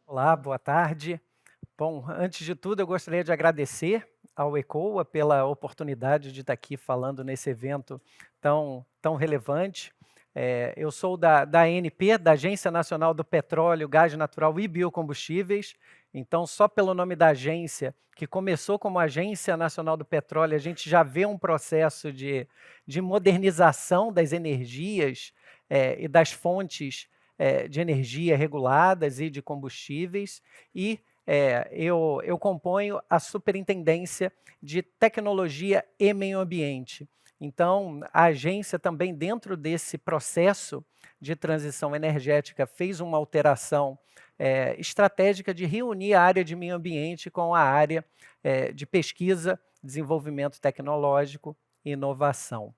Olá, boa tarde. Bom, antes de tudo, eu gostaria de agradecer ao ECOA pela oportunidade de estar aqui falando nesse evento tão relevante. Eu sou da ANP, da Agência Nacional do Petróleo, Gás Natural e Biocombustíveis. Então, só pelo nome da agência, que começou como Agência Nacional do Petróleo, a gente já vê um processo de modernização das energias e das fontes de energia reguladas e de combustíveis. E eu componho a Superintendência de Tecnologia e Meio Ambiente. Então, a agência também, dentro desse processo de transição energética, fez uma alteração estratégica de reunir a área de meio ambiente com a área de pesquisa, desenvolvimento tecnológico e inovação.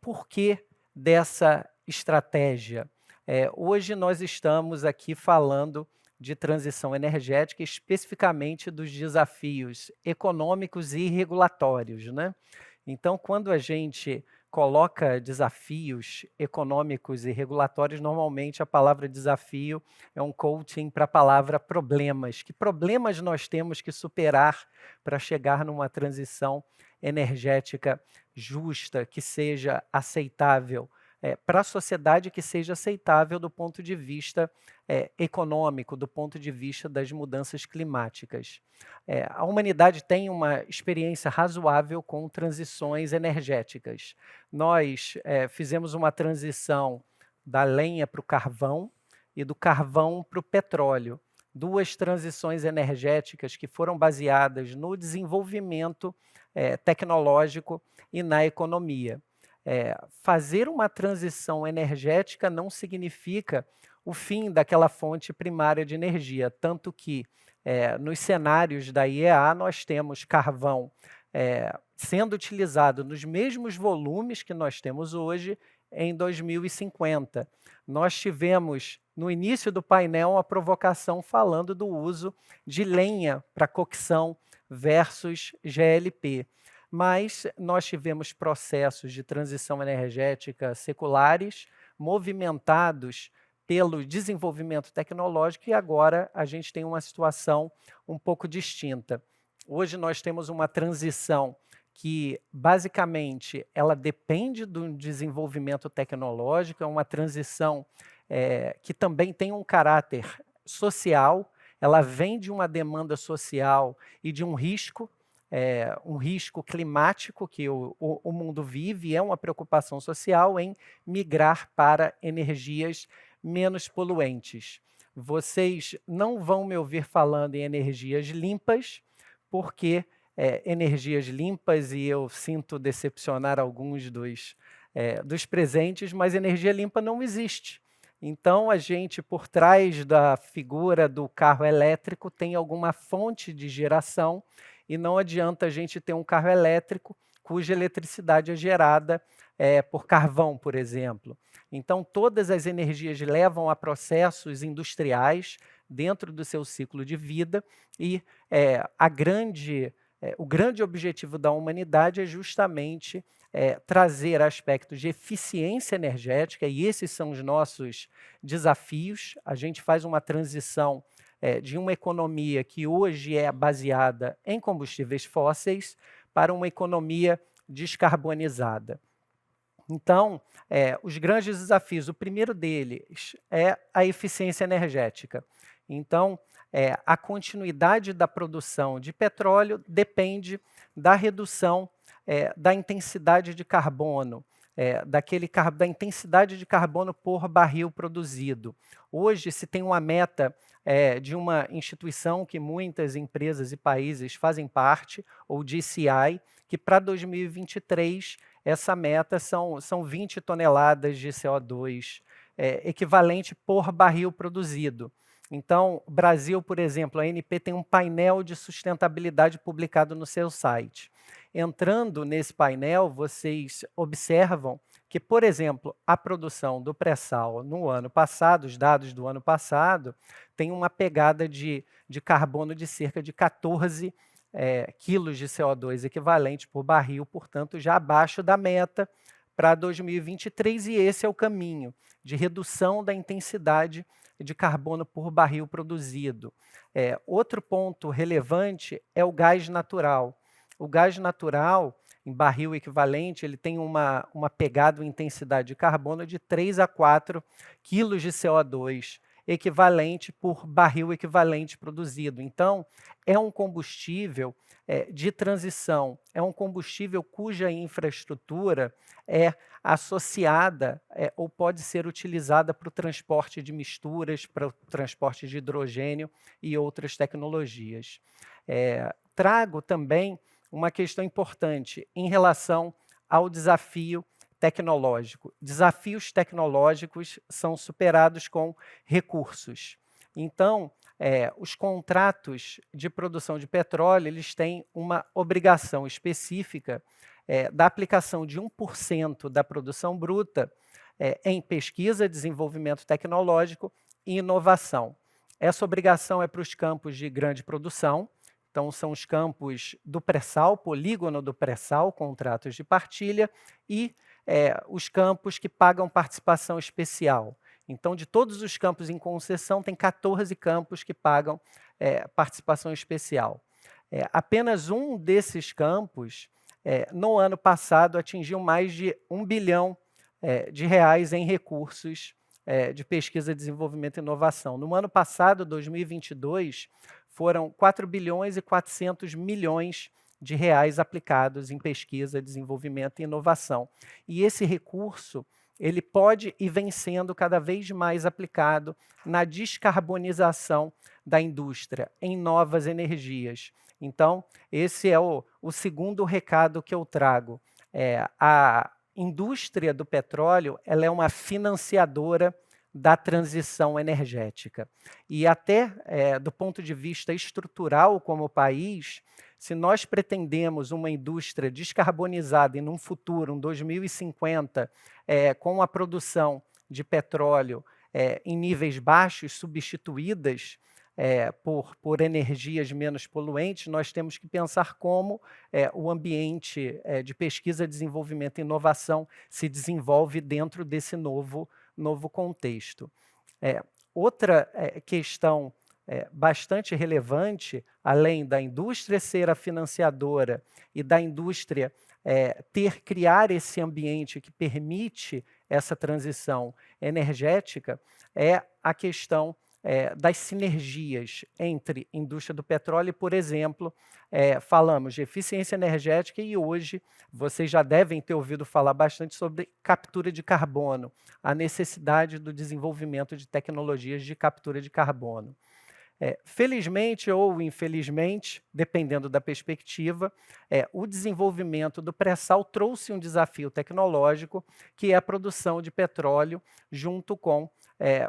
Por que dessa estratégia? Hoje nós estamos aqui falando de transição energética, especificamente dos desafios econômicos e regulatórios, né? Então, quando a gente coloca desafios econômicos e regulatórios, normalmente a palavra desafio é um coaching para a palavra problemas. Que problemas nós temos que superar para chegar numa transição energética justa, que seja aceitável para a sociedade, que seja aceitável do ponto de vista econômico, do ponto de vista das mudanças climáticas. A humanidade tem uma experiência razoável com transições energéticas. Nós fizemos uma transição da lenha para o carvão e do carvão para o petróleo. Duas transições energéticas que foram baseadas no desenvolvimento tecnológico e na economia. Fazer uma transição energética não significa o fim daquela fonte primária de energia, tanto que nos cenários da IEA nós temos carvão sendo utilizado nos mesmos volumes que nós temos hoje em 2050. Nós tivemos, no início do painel, uma provocação falando do uso de lenha para cocção versus GLP. Mas nós tivemos processos de transição energética seculares, movimentados pelo desenvolvimento tecnológico, e agora a gente tem uma situação um pouco distinta. Hoje nós temos uma transição que, basicamente, ela depende do desenvolvimento tecnológico, é uma transição que também tem um caráter social, ela vem de uma demanda social e de um risco climático que o mundo vive, é uma preocupação social em migrar para energias menos poluentes. Vocês não vão me ouvir falando em energias limpas, porque energias limpas, e eu sinto decepcionar alguns dos presentes, mas energia limpa não existe. Então, a gente, por trás da figura do carro elétrico, tem alguma fonte de geração, e não adianta a gente ter um carro elétrico cuja eletricidade é gerada por carvão, por exemplo. Então, todas as energias levam a processos industriais dentro do seu ciclo de vida, e o grande objetivo da humanidade é justamente trazer aspectos de eficiência energética, e esses são os nossos desafios. A gente faz uma transição de uma economia que hoje é baseada em combustíveis fósseis para uma economia descarbonizada. Então, os grandes desafios, o primeiro deles é a eficiência energética. Então, a continuidade da produção de petróleo depende da redução da intensidade de carbono, da intensidade de carbono por barril produzido. Hoje se tem uma meta de uma instituição que muitas empresas e países fazem parte, o GCI, que para 2023 essa meta são 20 toneladas de CO2 equivalente por barril produzido. Então, o Brasil, por exemplo, a ANP tem um painel de sustentabilidade publicado no seu site. Entrando nesse painel, vocês observam que, por exemplo, a produção do pré-sal no ano passado, os dados do ano passado, tem uma pegada de carbono de cerca de 14 quilos de CO2 equivalente por barril, portanto, já abaixo da meta para 2023, e esse é o caminho de redução da intensidade de carbono por barril produzido. Outro ponto relevante é o gás natural. O gás natural, em barril equivalente, ele tem uma pegada, uma intensidade de carbono de 3 a 4 quilos de CO2 equivalente por barril equivalente produzido. Então, é um combustível de transição, é um combustível cuja infraestrutura é associada ou pode ser utilizada para o transporte de misturas, para o transporte de hidrogênio e outras tecnologias. Trago também uma questão importante em relação ao desafio tecnológico. Desafios tecnológicos são superados com recursos. Então, os contratos de produção de petróleo, eles têm uma obrigação específica da aplicação de 1% da produção bruta em pesquisa, desenvolvimento tecnológico e inovação. Essa obrigação é para os campos de grande produção, então são os campos do pré-sal, polígono do pré-sal, contratos de partilha, e os campos que pagam participação especial. Então, de todos os campos em concessão, tem 14 campos que pagam participação especial. Apenas um desses campos, no ano passado, atingiu mais de 1 bilhão de reais em recursos de pesquisa, desenvolvimento e inovação. No ano passado, 2022, foram 4 bilhões e 400 milhões de reais aplicados em pesquisa, desenvolvimento e inovação. E esse recurso, ele pode e vem sendo cada vez mais aplicado na descarbonização da indústria, em novas energias. Então, esse é o segundo recado que eu trago. A indústria do petróleo, ela é uma financiadora da transição energética. E até do ponto de vista estrutural como país, se nós pretendemos uma indústria descarbonizada e num futuro, em 2050, com a produção de petróleo em níveis baixos, substituídas por energias menos poluentes, nós temos que pensar como o ambiente de pesquisa, desenvolvimento e inovação se desenvolve dentro desse novo contexto. Outra questão bastante relevante, além da indústria ser a financiadora e da indústria criar esse ambiente que permite essa transição energética, é a questão das sinergias entre indústria do petróleo e, por exemplo, falamos de eficiência energética e hoje vocês já devem ter ouvido falar bastante sobre captura de carbono, a necessidade do desenvolvimento de tecnologias de captura de carbono. Felizmente ou infelizmente, dependendo da perspectiva, o desenvolvimento do pré-sal trouxe um desafio tecnológico, que é a produção de petróleo junto com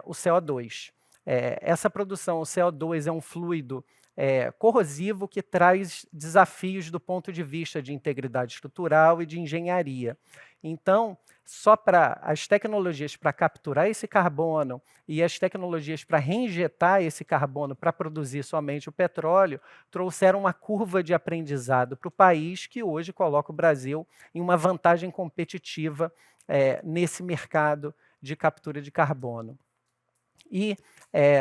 o CO2. Essa produção, o CO2, é um fluido corrosivo que traz desafios do ponto de vista de integridade estrutural e de engenharia. Então, só para as tecnologias para capturar esse carbono e as tecnologias para reinjetar esse carbono para produzir somente o petróleo, trouxeram uma curva de aprendizado para o país que hoje coloca o Brasil em uma vantagem competitiva nesse mercado de captura de carbono. E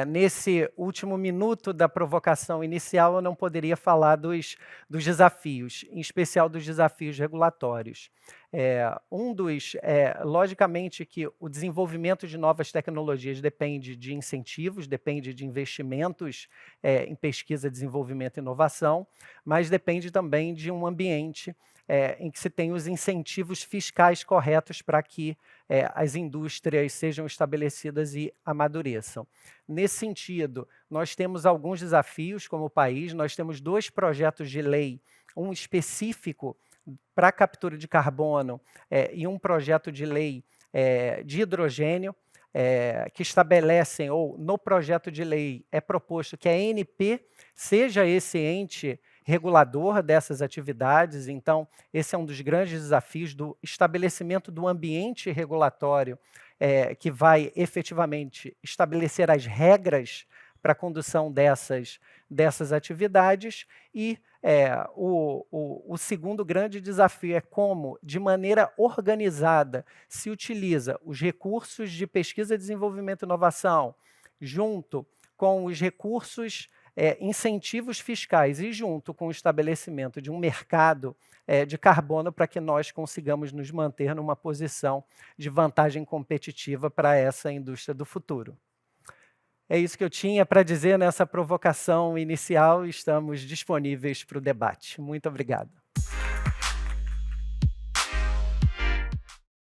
nesse último minuto da provocação inicial, eu não poderia falar dos desafios, em especial dos desafios regulatórios. Logicamente que o desenvolvimento de novas tecnologias depende de incentivos, depende de investimentos em pesquisa, desenvolvimento e inovação, mas depende também de um ambiente em que se tem os incentivos fiscais corretos para que as indústrias sejam estabelecidas e amadureçam. Nesse sentido, nós temos alguns desafios como país, nós temos 2 projetos de lei, um específico para a captura de carbono e um projeto de lei de hidrogênio, que estabelecem, ou no projeto de lei é proposto que a ANP seja esse ente regulador dessas atividades. Então, esse é um dos grandes desafios do estabelecimento do ambiente regulatório que vai efetivamente estabelecer as regras para a condução dessas atividades. E o segundo grande desafio é como, de maneira organizada, se utiliza os recursos de pesquisa, desenvolvimento e inovação, junto com os recursos, incentivos fiscais e junto com o estabelecimento de um mercado de carbono para que nós consigamos nos manter numa posição de vantagem competitiva para essa indústria do futuro. É isso que eu tinha para dizer nessa provocação inicial. Estamos disponíveis para o debate. Muito obrigado.